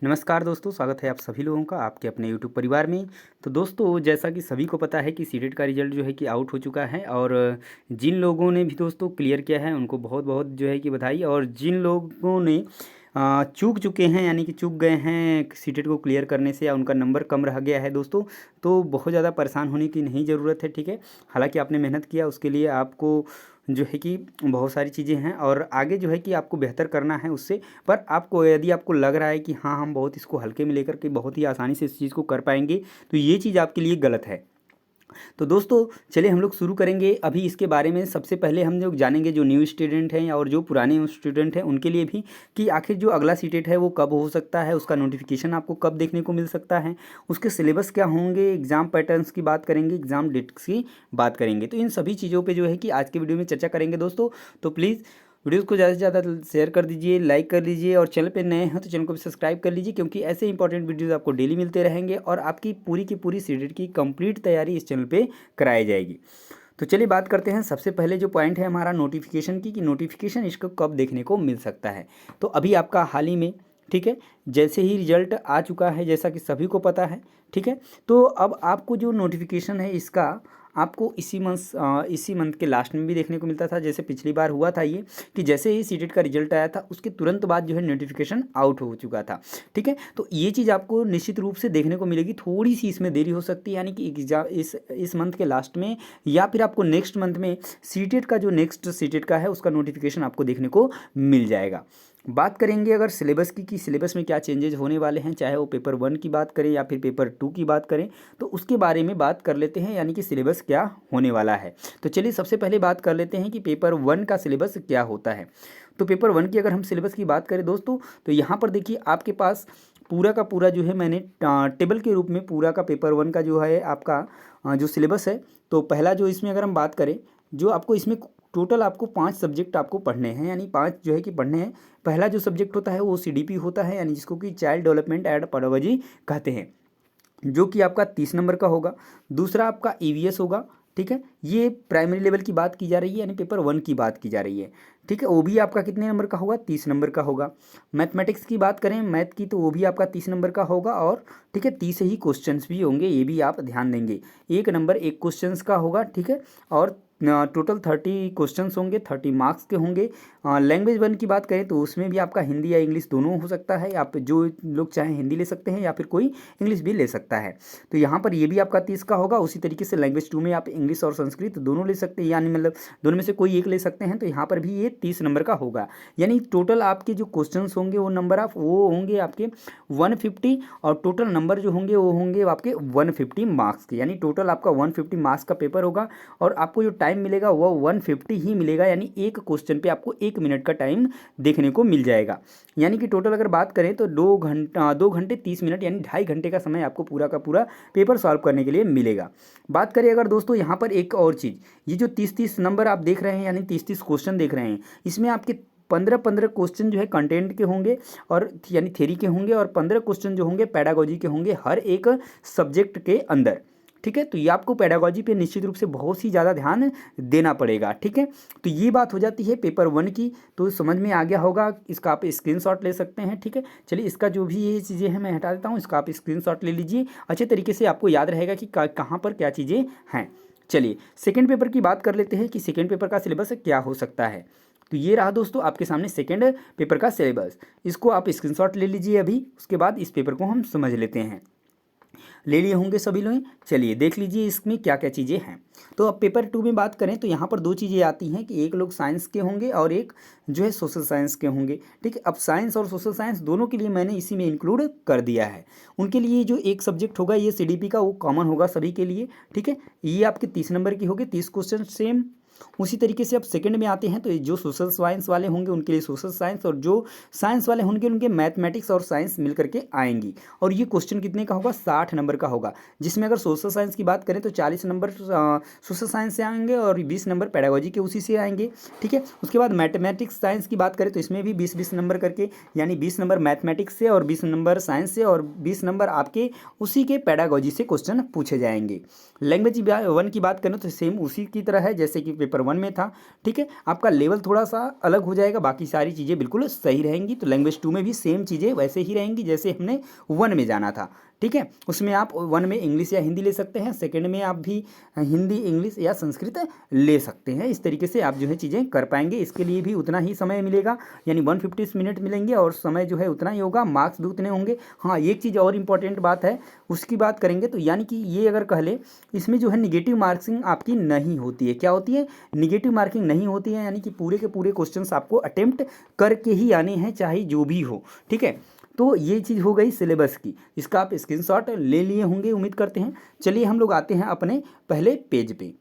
नमस्कार दोस्तों, स्वागत है आप सभी लोगों का आपके अपने यूट्यूब परिवार में। तो दोस्तों, जैसा कि सभी को पता है कि सीटेट का रिज़ल्ट जो है कि आउट हो चुका है और जिन लोगों ने भी दोस्तों क्लियर किया है उनको बहुत-बहुत जो है कि बधाई। और जिन लोगों ने चूक चुके हैं यानी कि चूक गए हैं सीटेट को क्लियर करने से या उनका नंबर कम रह गया है दोस्तों, तो बहुत ज़्यादा परेशान होने की नहीं ज़रूरत है, ठीक है। हालाँकि आपने मेहनत किया, उसके लिए आपको जो है कि बहुत सारी चीज़ें हैं और आगे जो है कि आपको बेहतर करना है उससे। पर आपको यदि आपको लग रहा है कि हाँ, हम बहुत इसको हल्के में लेकर के बहुत ही आसानी से इस चीज़ को कर पाएँगे, तो ये चीज़ आपके लिए गलत है। तो दोस्तों, चलिए हम लोग शुरू करेंगे अभी इसके बारे में। सबसे पहले हम लोग जानेंगे जो न्यू स्टूडेंट हैं और जो पुराने स्टूडेंट हैं उनके लिए भी, कि आखिर जो अगला सीटेट है वो कब हो सकता है, उसका नोटिफिकेशन आपको कब देखने को मिल सकता है, उसके सिलेबस क्या होंगे, एग्ज़ाम पैटर्न्स की बात करेंगे, एग्ज़ाम डेट्स की बात करेंगे। तो इन सभी चीज़ों पे जो है कि आज के वीडियो में चर्चा करेंगे दोस्तों। तो प्लीज़ वीडियोस को ज़्यादा से ज़्यादा शेयर कर दीजिए, लाइक कर लीजिए और चैनल पे नए हैं तो चैनल को भी सब्सक्राइब कर लीजिए, क्योंकि ऐसे इंपॉर्टेंट वीडियोस आपको डेली मिलते रहेंगे और आपकी पूरी की पूरी सीटेट की कंप्लीट तैयारी इस चैनल पे कराई जाएगी। तो चलिए बात करते हैं। सबसे पहले जो पॉइंट है हमारा नोटिफिकेशन की, कि नोटिफिकेशन इसको कब देखने को मिल सकता है। तो अभी आपका हाल ही में, ठीक है, जैसे ही रिजल्ट आ चुका है, जैसा कि सभी को पता है, ठीक है। तो अब आपको जो नोटिफिकेशन है इसका आपको इसी मंथ के लास्ट में भी देखने को मिलता था। जैसे पिछली बार हुआ था ये, कि जैसे ही सीटेट का रिजल्ट आया था उसके तुरंत बाद जो है नोटिफिकेशन आउट हो चुका था, ठीक है। तो ये चीज़ आपको निश्चित रूप से देखने को मिलेगी। थोड़ी सी इसमें देरी हो सकती है, यानी कि एग्जाम इस मंथ के लास्ट में या फिर आपको नेक्स्ट मंथ में सीटेट का जो नेक्स्ट सीटेट का है उसका नोटिफिकेशन आपको देखने को मिल जाएगा। बात करेंगे अगर सिलेबस की, कि सिलेबस में क्या चेंजेस होने वाले हैं, चाहे वो पेपर 1 की बात करें या फिर पेपर 2 की बात करें, तो उसके बारे में बात कर लेते हैं, यानी कि सिलेबस क्या होने वाला है। तो चलिए सबसे पहले बात कर लेते हैं कि पेपर 1 का सिलेबस क्या होता है। तो पेपर 1 की अगर हम सिलेबस की बात करें दोस्तों, तो यहाँ पर देखिए आपके पास पूरा का पूरा जो है मैंने टेबल के रूप में पूरा का पेपर 1 का जो है आपका जो सिलेबस है। तो पहला जो इसमें अगर हम बात करें, जो आपको इसमें टोटल आपको 5 सब्जेक्ट आपको पढ़ने हैं, यानी 5 जो है कि पढ़ने हैं। पहला जो सब्जेक्ट होता है वो सीडीपी होता है, यानी जिसको कि चाइल्ड डेवलपमेंट एंड पेडागोजी कहते हैं, जो कि आपका 30 नंबर का होगा। दूसरा आपका ईवीएस होगा, ठीक है। ये प्राइमरी लेवल की बात की जा रही है, यानी पेपर 1 की बात की जा रही है, ठीक है। वो भी आपका कितने नंबर का होगा, 30 नंबर का होगा। मैथमेटिक्स की बात करें, मैथ की, तो वो भी आपका 30 नंबर का होगा और ठीक है 30 ही क्वेश्चंस भी होंगे, ये भी आप ध्यान देंगे। 1 नंबर 1 क्वेश्चंस का होगा, ठीक है। और टोटल 30 क्वेश्चंस होंगे, 30 मार्क्स के होंगे। लैंग्वेज 1 की बात करें तो उसमें भी आपका हिंदी या इंग्लिश दोनों हो सकता है। आप जो लोग चाहें हिंदी ले सकते हैं या फिर कोई इंग्लिश भी ले सकता है। तो यहाँ पर ये भी आपका 30 का होगा। उसी तरीके से लैंग्वेज 2 में आप इंग्लिश और संस्कृत दोनों ले सकते हैं, यानी मतलब दोनों में से कोई एक ले सकते हैं। तो यहाँ पर भी ये 30 नंबर का होगा, यानी टोटल आपके जो क्वेश्चंस होंगे वो नंबर ऑफ वो होंगे आपके 150, और टोटल नंबर जो होंगे वो होंगे आपके 150 मार्क्स के, यानी टोटल आपका 150 मार्क्स का पेपर होगा। और आपको जो टाइम मिलेगा वो 150 ही मिलेगा, यानी एक क्वेश्चन पे आपको 1 मिनट का टाइम देखने को मिल जाएगा। यानी कि टोटल अगर बात करें तो 2 घंटे 30 मिनट, यानी 2.5 घंटे का समय आपको पूरा का पूरा पेपर सॉल्व करने के लिए मिलेगा। बात करें अगर दोस्तों यहाँ पर एक और चीज़, ये जो 30-30 नंबर आप देख रहे हैं, यानी 30-30 क्वेश्चन देख रहे हैं, इसमें आपके 15-15 क्वेश्चन जो है कंटेंट के होंगे और यानी थ्योरी के होंगे, और 15 क्वेश्चन जो होंगे पेडागोजी के होंगे हर एक सब्जेक्ट के अंदर, ठीक है। तो ये आपको पेडागोजी पे निश्चित रूप से बहुत ही ज़्यादा ध्यान देना पड़ेगा, ठीक है। तो ये बात हो जाती है पेपर 1 की। तो समझ में आ गया होगा, इसका आप स्क्रीनशॉट ले सकते हैं, ठीक है। चलिए इसका जो भी ये चीज़ें हैं मैं हटा देता हूँ, इसका आप स्क्रीनशॉट ले लीजिए, अच्छे तरीके से आपको याद रहेगा कि कहाँ पर क्या चीज़ें हैं। चलिए सेकेंड पेपर की बात कर लेते हैं कि सेकेंड पेपर का सिलेबस क्या हो सकता है। तो ये रहा दोस्तों आपके सामने सेकेंड पेपर का सिलेबस। इसको आप स्क्रीनशॉट ले लीजिए अभी, उसके बाद इस पेपर को हम समझ लेते हैं। ले लिए होंगे सभी लोग, चलिए देख लीजिए इसमें क्या क्या चीज़ें हैं। तो अब पेपर 2 में बात करें तो यहाँ पर 2 चीज़ें आती हैं, कि एक लोग साइंस के होंगे और एक जो है सोशल साइंस के होंगे, ठीक है। अब साइंस और सोशल साइंस दोनों के लिए मैंने इसी में इंक्लूड कर दिया है। उनके लिए जो एक सब्जेक्ट होगा ये सीडीपी का, वो कॉमन होगा सभी के लिए, ठीक है। ये आपके 30 नंबर की होगी, 30 क्वेश्चन सेम। उसी तरीके से अब सेकंड में आते हैं, तो जो सोशल साइंस वाले होंगे उनके लिए सोशल साइंस, और जो साइंस वाले होंगे उनके मैथमेटिक्स और साइंस मिल करके आएंगी। और ये क्वेश्चन कितने का होगा, 60 नंबर का होगा, जिसमें अगर सोशल साइंस की बात करें तो 40 नंबर सोशल साइंस से आएंगे और 20 नंबर पेडागोजी के उसी से आएंगे, ठीक है। उसके बाद मैथमेटिक्स साइंस की बात करें तो इसमें भी 20-20 नंबर करके, यानी 20 नंबर मैथमेटिक्स से और 20 नंबर साइंस से और 20 नंबर आपके उसी के पेडागोजी से क्वेश्चन पूछे जाएंगे। लैंग्वेज 1 की बात करें तो सेम उसी की तरह है जैसे कि पेपर 1 में था। ठीक है, आपका लेवल थोड़ा सा अलग हो जाएगा, बाकी सारी चीज़ें बिल्कुल सही रहेंगी। तो लैंग्वेज 2 में भी सेम चीज़ें वैसे ही रहेंगी जैसे हमने 1 में जाना था। ठीक है, उसमें आप 1 में इंग्लिश या हिंदी ले सकते हैं, सेकंड में आप भी हिंदी, इंग्लिश या संस्कृत ले सकते हैं। इस तरीके से आप जो है चीज़ें कर पाएंगे। इसके लिए भी उतना ही समय मिलेगा, यानी 150 मिनट मिलेंगे और समय जो है उतना ही होगा, मार्क्स भी उतने होंगे। हाँ, एक चीज़ और इम्पॉर्टेंट बात है, उसकी बात करेंगे तो यानी कि ये अगर कह ले, इसमें जो है निगेटिव मार्किंग आपकी नहीं होती है। क्या होती है? निगेटिव मार्किंग नहीं होती है, यानी कि पूरे के पूरे क्वेश्चंस आपको अटेम्प्ट करके ही आने हैं, चाहे जो भी हो। ठीक है, तो ये चीज़ हो गई सिलेबस की, इसका आप स्क्रीनशॉट ले लिए होंगे उम्मीद करते हैं। चलिए हम लोग आते हैं अपने पहले पेज पे।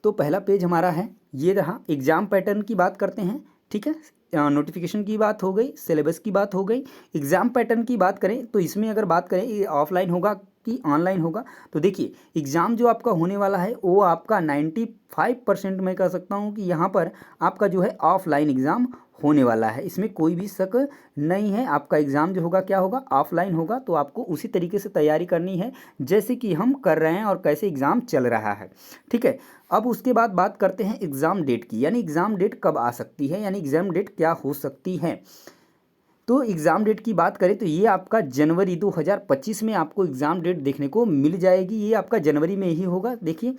तो पहला पेज हमारा है, ये रहा। एग्ज़ाम पैटर्न की बात करते हैं। ठीक है, नोटिफिकेशन की बात हो गई, सिलेबस की बात हो गई। एग्ज़ाम पैटर्न की बात करें तो इसमें अगर बात करें ये ऑफलाइन होगा कि ऑनलाइन होगा, तो देखिए एग्ज़ाम जो आपका होने वाला है वो आपका 95% मैं कह सकता हूँ कि यहाँ पर आपका जो है ऑफलाइन एग्ज़ाम होने वाला है। इसमें कोई भी शक नहीं है। आपका एग्ज़ाम जो होगा क्या होगा? ऑफलाइन होगा। तो आपको उसी तरीके से तैयारी करनी है जैसे कि हम कर रहे हैं और कैसे एग्ज़ाम चल रहा है। ठीक है, अब उसके बाद बात करते हैं एग्ज़ाम डेट की, यानी एग्ज़ाम डेट कब आ सकती है, यानी एग्ज़ाम डेट क्या हो सकती है। तो एग्ज़ाम डेट की बात करें तो ये आपका जनवरी 2025 में आपको एग्ज़ाम डेट देखने को मिल जाएगी। ये आपका जनवरी में ही होगा, देखिए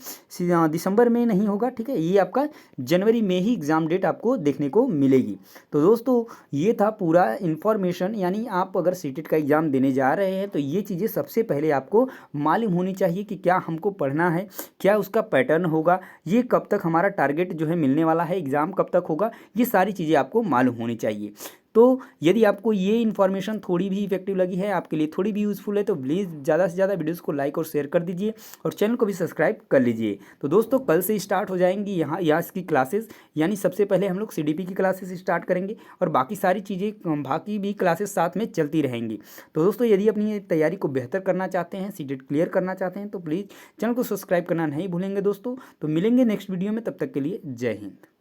दिसंबर में नहीं होगा। ठीक है, ये आपका जनवरी में ही एग्ज़ाम डेट आपको देखने को मिलेगी। तो दोस्तों ये था पूरा इन्फॉर्मेशन, यानी आप अगर सीटेट का एग्ज़ाम देने जा रहे हैं तो ये चीज़ें सबसे पहले आपको मालूम होनी चाहिए कि क्या हमको पढ़ना है, क्या उसका पैटर्न होगा, ये कब तक हमारा टारगेट जो है मिलने वाला है, एग्ज़ाम कब तक होगा, ये सारी चीज़ें आपको मालूम होनी चाहिए। तो यदि आपको ये इन्फॉर्मेशन थोड़ी भी इफेक्टिव लगी है, आपके लिए थोड़ी भी यूज़फुल है, तो प्लीज़ ज़्यादा से ज़्यादा वीडियोस को लाइक और शेयर कर दीजिए और चैनल को भी सब्सक्राइब कर लीजिए। तो दोस्तों कल से स्टार्ट हो जाएंगी यहाँ इसकी क्लासेस, यानी सबसे पहले हम लोग सीडीपी की क्लासेस स्टार्ट करेंगे और बाकी सारी चीज़ें बाकी भी क्लासेस साथ में चलती रहेंगी। तो दोस्तों यदि अपनी तैयारी को बेहतर करना चाहते हैं, सीटेट क्लियर करना चाहते हैं, तो प्लीज़ चैनल को सब्सक्राइब करना नहीं भूलेंगे दोस्तों। तो मिलेंगे नेक्स्ट वीडियो में, तब तक के लिए जय हिंद।